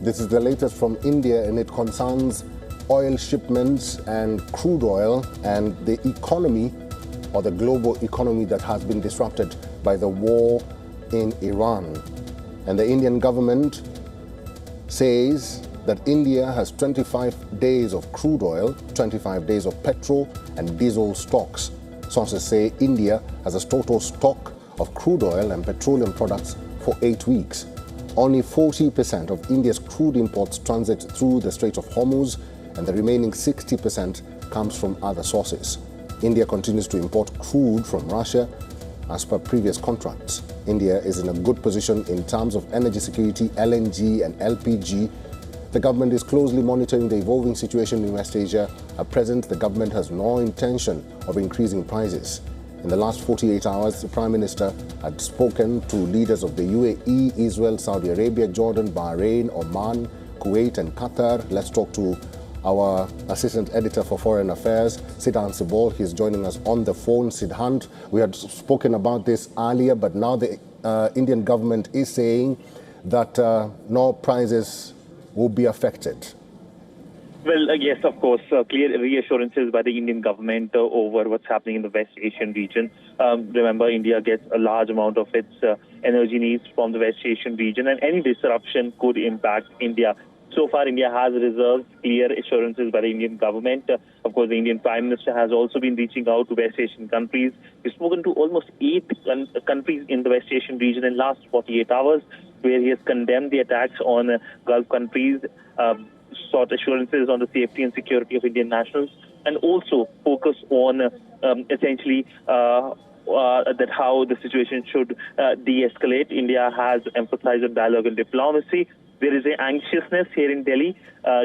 This is the latest from India, and it concerns oil shipments and crude oil and the economy, or the global economy, that has been disrupted by the war in Iran. And the Indian government says that India has 25 days of crude oil, 25 days of petrol and diesel stocks. Sources say India has a total stock of crude oil and petroleum products for 8 weeks. Only 40% of India's crude imports transit through the Strait of Hormuz, and the remaining 60% comes from other sources. India continues to import crude from Russia as per previous contracts. India is in a good position in terms of energy security, LNG and LPG. The government is closely monitoring the evolving situation in West Asia. At present, the government has no intention of increasing prices. In the last 48 hours, the Prime Minister had spoken to leaders of the UAE, Israel, Saudi Arabia, Jordan, Bahrain, Oman, Kuwait and Qatar. Let's talk to our Assistant Editor for Foreign Affairs, Sidhant Sibol. He's joining us on the phone. Sidhant, we had spoken about this earlier, but now the Indian government is saying that no prices will be affected. Well, yes, of course, clear reassurances by the Indian government over what's happening in the West Asian region. Remember, India gets a large amount of its energy needs from the West Asian region, and any disruption could impact India. So far, India has reserved clear assurances by the Indian government. Of course, the Indian Prime Minister has also been reaching out to West Asian countries. We've spoken to almost 8 countries in the West Asian region in the last 48 hours, where he has condemned the attacks on Gulf countries, sought assurances on the safety and security of Indian nationals, and also focus on essentially that how the situation should de-escalate. India has emphasized on dialogue and diplomacy. There is an anxiousness here in Delhi,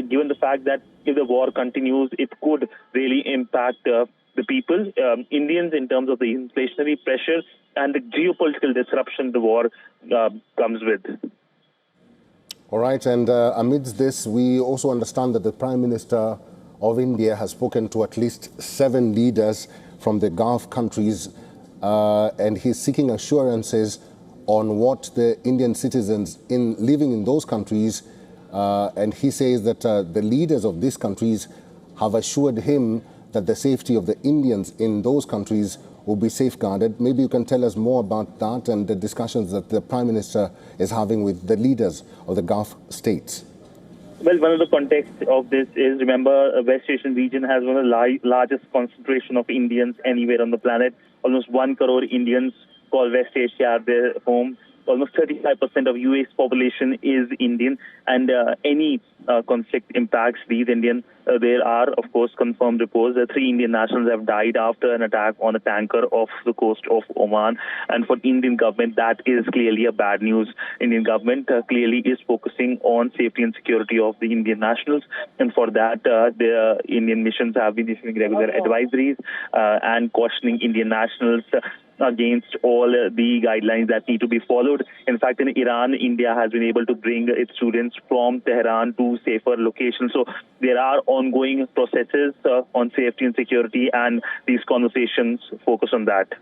given the fact that if the war continues, it could really impact the people, Indians, in terms of the inflationary pressure and the geopolitical disruption the war comes with. All right, and amidst this, we also understand that the Prime Minister of India has spoken to at least 7 leaders from the Gulf countries, and he's seeking assurances on what the Indian citizens living in those countries, and he says that the leaders of these countries have assured him that the safety of the Indians in those countries will be safeguarded. Maybe you can tell us more about that and the discussions that the Prime Minister is having with the leaders of the Gulf states. Well, one of the contexts of this is, remember, West Asian region has one of the largest concentration of Indians anywhere on the planet. Almost 1 crore Indians call West Asia are their home. Almost 35% of UAE's population is Indian, and any conflict impacts these Indian. There are, of course, confirmed reports that 3 Indian nationals have died after an attack on a tanker off the coast of Oman. And for Indian government, that is clearly a bad news. Indian government clearly is focusing on safety and security of the Indian nationals, and for that, the Indian missions have been issuing regular advisories and cautioning Indian nationals against all the guidelines that need to be followed. In fact, in Iran, India has been able to bring its students from Tehran to safer locations. So there are ongoing processes on safety and security, and these conversations focus on that.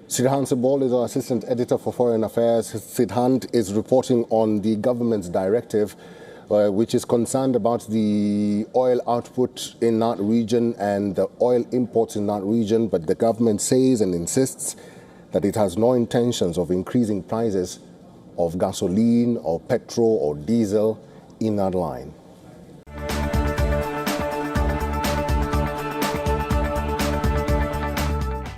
Sidhant Sibol is our Assistant Editor for Foreign Affairs. Sidhant is reporting on the government's directive which is concerned about the oil output in that region and the oil imports in that region, but the government says and insists that it has no intentions of increasing prices of gasoline or petrol or diesel in that line.